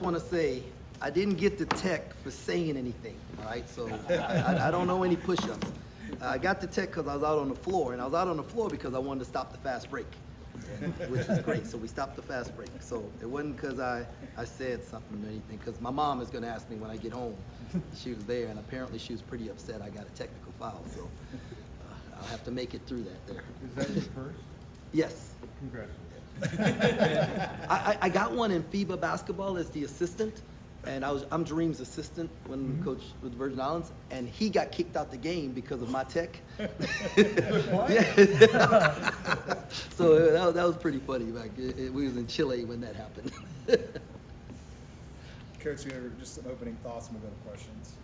want to say I didn't get the tech for saying anything, all right? So I don't know any push-ups. I got the tech because I was out on the floor, and I was out on the floor because I wanted to stop the fast break, which is great. So we stopped the fast break. So it wasn't because I said something or anything, because my mom is going to ask me when I get home. She was there, and apparently she was pretty upset I got a technical foul. So I'll have to make it through that there. Is that your first? Yes. Congratulations. I got one in FIBA basketball as the assistant, and I'm Jerem's assistant when coach with the Virgin Islands, and he got kicked out the game because of my tech. Yeah. So that was pretty funny. Like we was in Chile when that happened. Coach, we have just some opening thoughts and we'll go to questions.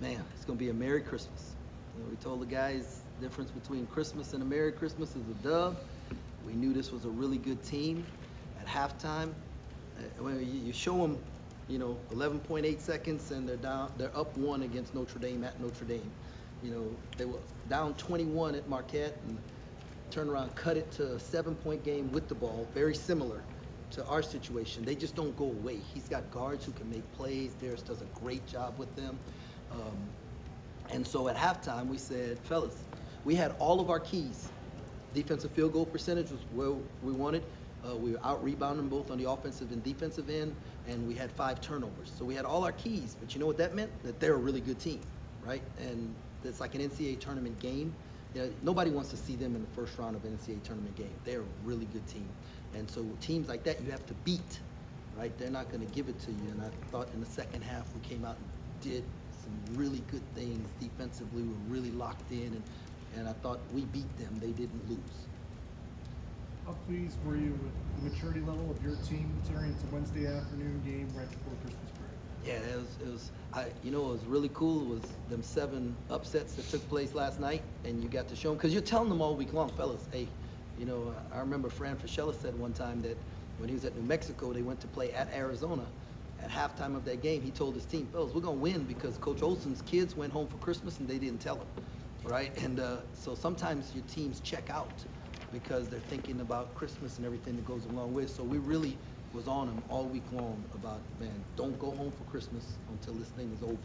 Man, it's gonna be a Merry Christmas. You know, we told the guys the difference between Christmas and a Merry Christmas is a dub. We knew this was a really good team. At halftime, when you show them, 11.8 seconds and they're up 1 against Notre Dame at Notre Dame. They were down 21 at Marquette and turn around, cut it to a 7-point game with the ball, very similar to our situation. They just don't go away. He's got guards who can make plays. Darius does a great job with them. And so at halftime, we said, fellas, we had all of our keys. Defensive field goal percentage was where we wanted. We were out rebounding both on the offensive and defensive end, and we had 5 turnovers. So we had all our keys, but you know what that meant? That they're a really good team, right? And it's like an NCAA tournament game. Nobody wants to see them in the first round of an NCAA tournament game. They're a really good team. And so teams like that you have to beat, right? They're not going to give it to you. And I thought in the second half we came out and did some really good things defensively. We were really locked in, and I thought we beat them. They didn't lose. How pleased were you with the maturity level of your team considering it's a Wednesday afternoon game right before Christmas break? Yeah, it was really cool. It was them 7 upsets that took place last night, and you got to show them, because you're telling them all week long, fellas, hey, I remember Fran Fraschilla said one time that when he was at New Mexico, they went to play at Arizona. At halftime of that game, he told his team, fellas, we're going to win because Coach Olson's kids went home for Christmas and they didn't tell him, right? And so sometimes your teams check out because they're thinking about Christmas and everything that goes along with. So we really was on them all week long about, man, don't go home for Christmas until this thing is over.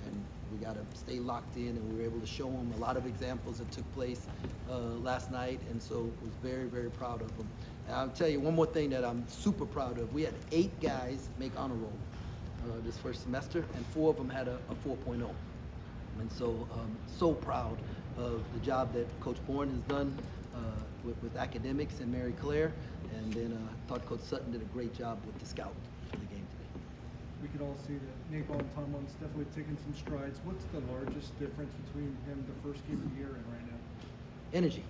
And we got to stay locked in, and we were able to show them a lot of examples that took place last night, and so was very, very proud of them. And I'll tell you one more thing that I'm super proud of. We had 8 guys make honor roll this first semester, and 4 of them had a 4.0. And so proud of the job that Coach Bourne has done with academics and Mary Claire, and then I thought Coach Sutton did a great job with the scout for the game today. We could all see that Nate Tomlin's definitely taking some strides. What's the largest difference between him the first game of the year and right now? Energy,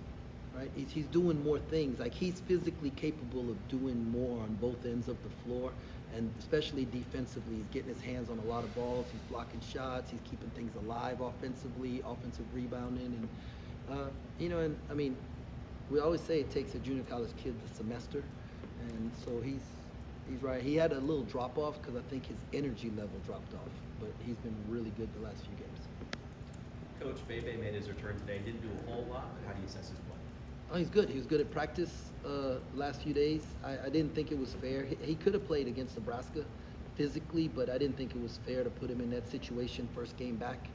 right? He's doing more things. Like, he's physically capable of doing more on both ends of the floor, and especially defensively. He's getting his hands on a lot of balls. He's blocking shots. He's keeping things alive offensively, offensive rebounding, and we always say it takes a junior college kid a semester, and so he's right. He had a little drop off because I think his energy level dropped off, but he's been really good the last few games. Coach Bebe made his return today. Didn't do a whole lot, but how do you assess his play? Oh, he's good. He was good at practice last few days. I didn't think it was fair. He could have played against Nebraska physically, but I didn't think it was fair to put him in that situation first game back.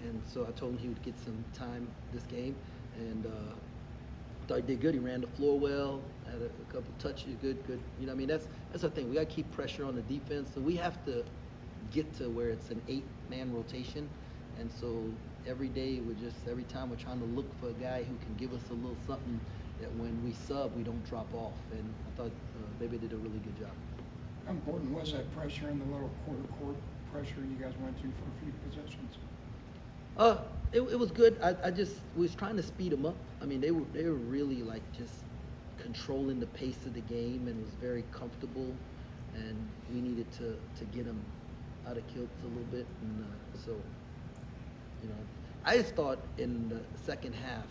And so I told him he would get some time this game, and thought he did good. He ran the floor well, had a couple touches, good. That's the thing. We got to keep pressure on the defense, so we have to get to where it's an 8-man rotation. And so every day every time we're trying to look for a guy who can give us a little something that when we sub, we don't drop off. And I thought Bebe did a really good job. How important was that pressure in the little quarter court pressure you guys went to for a few possessions? It was good. I just was trying to speed them up. They were really like just controlling the pace of the game and was very comfortable, and we needed to get them out of kilts a little bit. And I just thought in the second half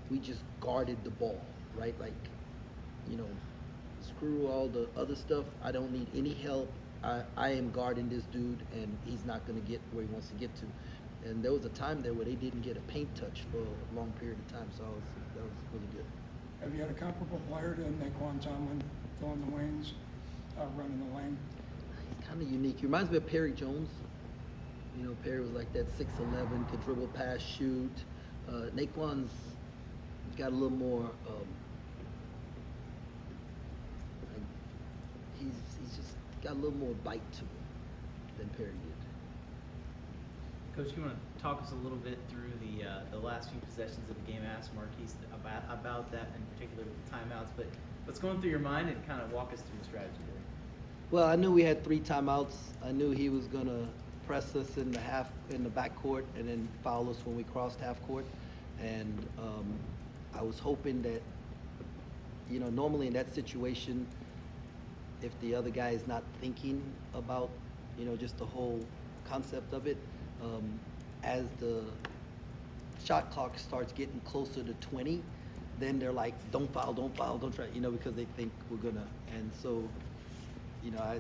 we just guarded the ball, right? Like, screw all the other stuff. I don't need any help. I am guarding this dude, and he's not going to get where he wants to get to. And there was a time there where they didn't get a paint touch for a long period of time, so that was really good. Have you had a comparable player to Naquan Tomlin filling the wings, running the lane? kind of unique. He reminds me of Perry Jones. You know, Perry was like that 6'11", could dribble, pass, shoot. Naquan's got a little more. He's just got a little more bite to him than Perry did. Coach, you want to talk us a little bit through the last few possessions of the game? I asked Marquise about that, in particular with the timeouts. But what's going through your mind, and kind of walk us through the strategy there? Well, I knew we had 3 timeouts. I knew he was gonna press us in the backcourt, and then foul us when we crossed half court. And I was hoping that, you know, normally in that situation, if the other guy is not thinking about, you know, just the whole concept of it, as the shot clock starts getting closer to 20, then they're like, don't foul, don't try, you know, because they think we're gonna. And so, you know,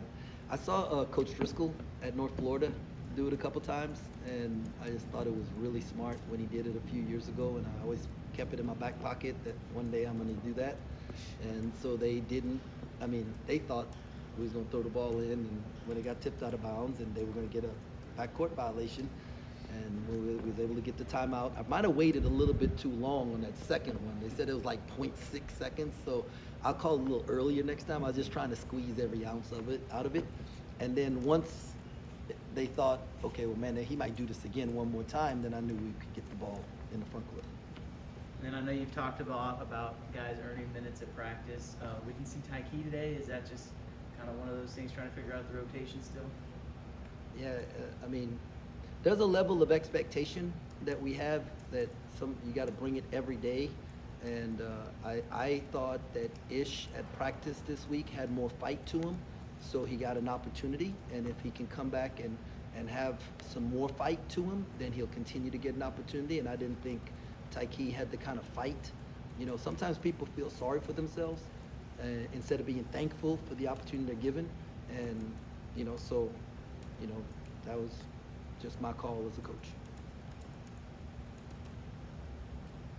I saw Coach Driscoll at North Florida do it a couple times, and I just thought it was really smart when he did it a few years ago, and I always kept it in my back pocket that one day I'm gonna do that. And so they didn't. I mean, they thought we was gonna throw the ball in, and when it got tipped out of bounds, and they were gonna get a backcourt violation, and we was able to get the timeout. I might have waited a little bit too long on that second one. They said it was like 0.6 seconds, so I'll call it a little earlier next time. I was just trying to squeeze every ounce of it out of it. And then once they thought, okay, well, man, he might do this again one more time, then I knew we could get the ball in the front court. And then I know you've talked about guys earning minutes at practice. We can see Tyke today. Is that just kind of one of those things, trying to figure out the rotation still? Yeah, I mean, there's a level of expectation that we have that you got to bring it every day. And I thought that Ish at practice this week had more fight to him, so he got an opportunity. And if he can come back and have some more fight to him, then he'll continue to get an opportunity. And I didn't think Tyke had the kind of fight. You know, sometimes people feel sorry for themselves instead of being thankful for the opportunity they're given. And, you know, so, you know, that was just my call as a coach.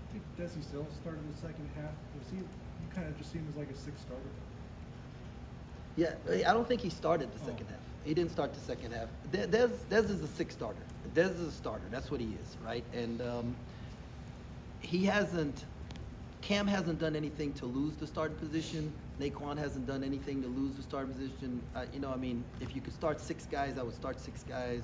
I think Desi Still started the second half. You kind of just seemed as like a 6 starter. Yeah, I don't think he started the second half. He didn't start the second half. Dez is a 6 starter. Dez is a starter. That's what he is, right? And Cam hasn't done anything to lose the starting position. Naquan hasn't done anything to lose the starting position. You know, I mean, if you could start 6 guys, I would start 6 guys.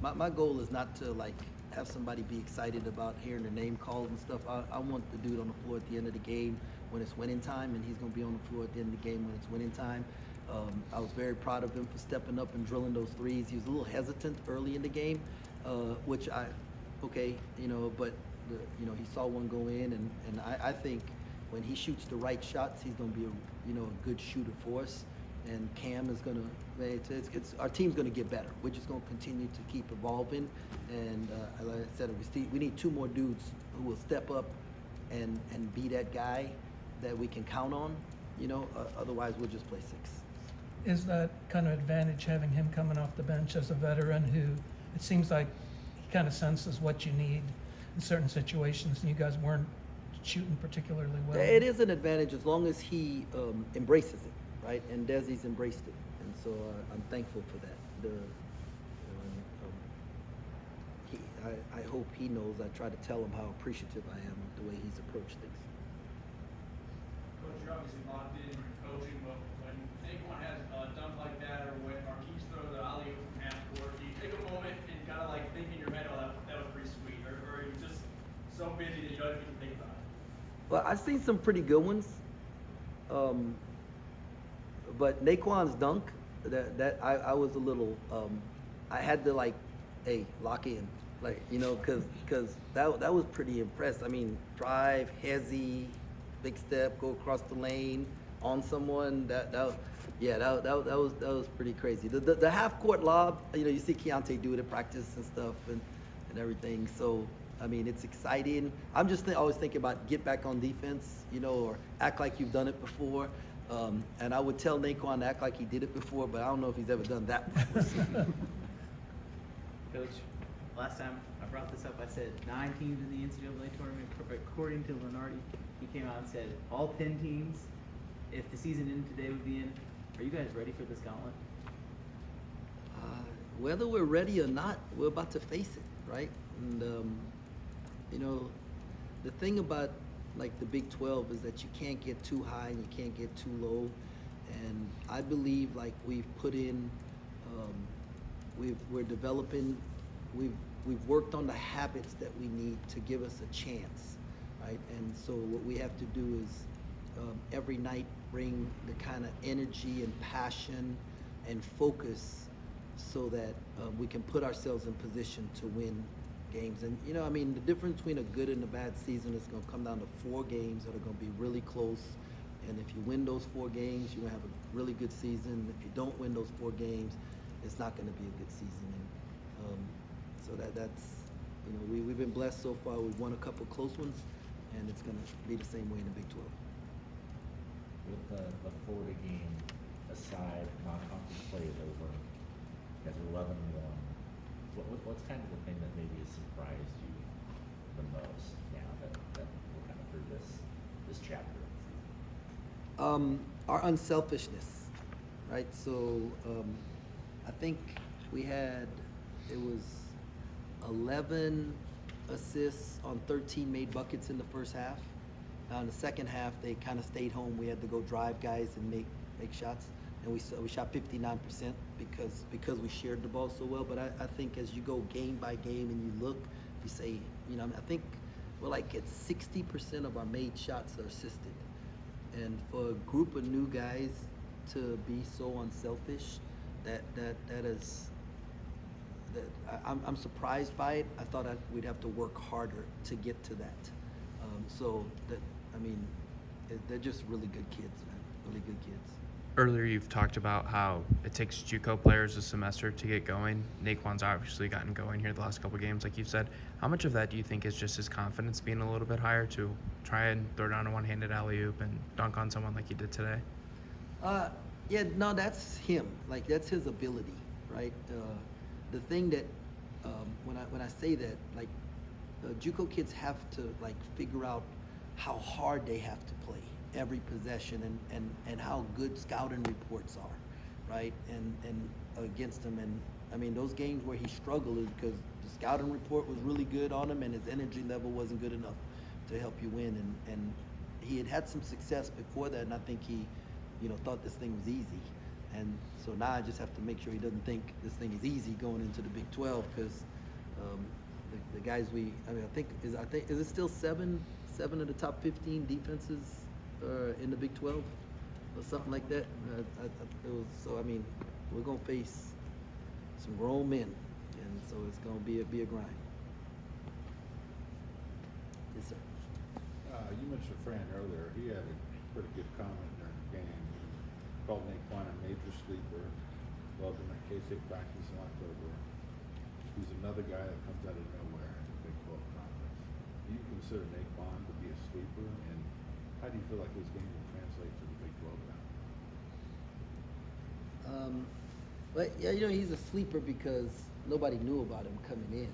My goal is not to like have somebody be excited about hearing their name called and stuff. I want the dude on the floor at the end of the game when it's winning time, and he's going to be on the floor at the end of the game when it's winning time. I was very proud of him for stepping up and drilling those threes. He was a little hesitant early in the game, which you know, but you know, he saw one go in, and I think when he shoots the right shots, he's going to be a good shooter for us. And Cam is going to, our team's going to get better. We're just going to continue to keep evolving. And like I said, we need 2 more dudes who will step up and be that guy that we can count on. You know, otherwise we'll just play 6. Is that kind of advantage having him coming off the bench as a veteran who it seems like he kind of senses what you need in certain situations, and you guys weren't shooting particularly well? It is an advantage as long as he embraces it, right? And Desi's embraced it, and so I'm thankful for that. I hope he knows. I try to tell him how appreciative I am of the way he's approached things. Coach, you're obviously locked in your coaching, but when anyone has a dunk like that, or when Marquise throws the alley-oop from half court, do you take a moment and kind of like think in your head, oh, that was pretty sweet, or are you just so busy that you don't even think about it? Well, I've seen some pretty good ones, but Naquan's dunk, I was a little, I had to like, hey, lock in, like, you know, cause that was pretty impressed. I mean, drive, hezzy, big step, go across the lane on someone. That was pretty crazy. The half court lob, you know, you see Keontae do it at practice and stuff and everything. So I mean, it's exciting. I'm just always thinking about get back on defense, you know, or act like you've done it before. And I would tell Naquan to act like he did it before, but I don't know if he's ever done that before. Coach, last time I brought this up, I said 9 teams in the NCAA tournament. According to Lenardi, he came out and said all 10 teams, if the season ended today, would be in. Are you guys ready for this gauntlet? whether we're ready or not, we're about to face it, right? And you know, the thing about like the Big 12 is that you can't get too high and you can't get too low. And I believe like we've put in, we're developing, we've worked on the habits that we need to give us a chance, right? And so what we have to do is every night bring the kind of energy and passion and focus so that we can put ourselves in position to win games. And you know, I mean, the difference between a good and a bad season is going to come down to 4 games that are going to be really close. And if you win those 4 games, you're going to have a really good season. If you don't win those 4 games, it's not going to be a good season. And so that's, you know, we've been blessed so far. We've won a couple close ones, and it's going to be the same way in the Big 12. With the Florida game aside, non-conference play is over. You guys are 11-1. What's kind of the thing that maybe has surprised you the most now that we're kind of through this chapter of the season? Our unselfishness, right? So I think it was 11 assists on 13 made buckets in the first half. Now in the second half, they kind of stayed home. We had to go drive guys and make shots, and we shot 59% because we shared the ball so well. But I think as you go game by game and you look, you say, you know, I think we're like at 60% of our made shots are assisted. And for a group of new guys to be so unselfish, I'm surprised by it. I thought we'd have to work harder to get to that. They're just really good kids, man. Really good kids. Earlier, you've talked about how it takes JUCO players a semester to get going. Naquan's obviously gotten going here the last couple games, like you said. How much of that do you think is just his confidence being a little bit higher to try and throw down a one-handed alley-oop and dunk on someone like he did today? Yeah, no, that's him. Like, that's his ability, right? The thing that, when I say that, like, JUCO kids have to, like, figure out how hard they have to play every possession and how good scouting reports are, right? And against him. And I mean, those games where he struggled is because the scouting report was really good on him and his energy level wasn't good enough to help you win. And he had some success before that, and I think he, you know, thought this thing was easy. And so now I just have to make sure he doesn't think this thing is easy going into the Big 12, because the guys I think is it still seven of the top 15 defenses in the Big 12 or something like that. We're gonna face some grown men, and so it's gonna be a grind. Yes, sir. You mentioned Fran earlier. He had a pretty good comment during the game. He called Naquan a major sleeper. Loved him at K-State practice in October. He's another guy that comes out of nowhere in the Big 12 conference. Do you consider Naquan to be a sleeper, and how do you feel like his game will translate to the Big 12 now? But yeah, you know, he's a sleeper because nobody knew about him coming in.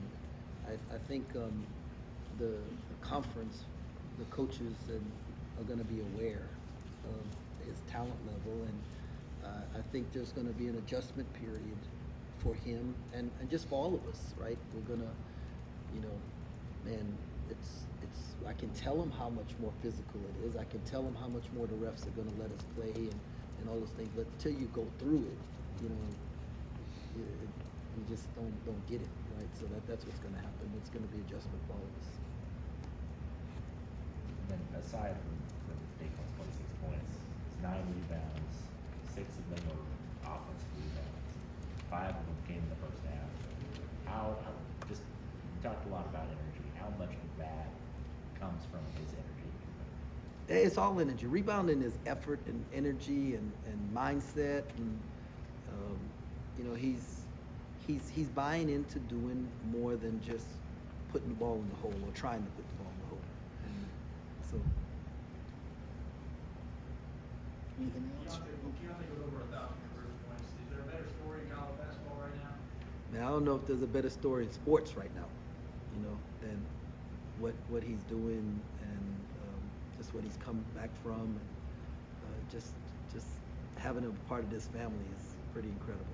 I think the conference, the coaches are going to be aware of his talent level, and I think there's going to be an adjustment period for him and just for all of us, right? We're going to, you know, man, I can tell him how much more physical it is. I can tell him how much more the refs are going to let us play and all those things. But until you go through it, you know, you just don't get it, right? So that's what's going to happen. It's going to be adjustment for all of us. And then aside from Naquan's 26 points, it's 9 rebounds, 6 of them were offensive rebounds. 5 of them came in the first half. You talked a lot about energy. How much of that comes from his energy? It's all energy. Rebounding is effort and energy and mindset, and you know, he's buying into doing more than just putting the ball in the hole or trying to put the ball in the hole. And so. Anything else? Keontae goes over 1,000 career points. Is there a better story in college basketball right now? Man, I don't know if there's a better story in sports right now, you know, than what he's doing and just what he's come back from, and just having him part of this family is pretty incredible.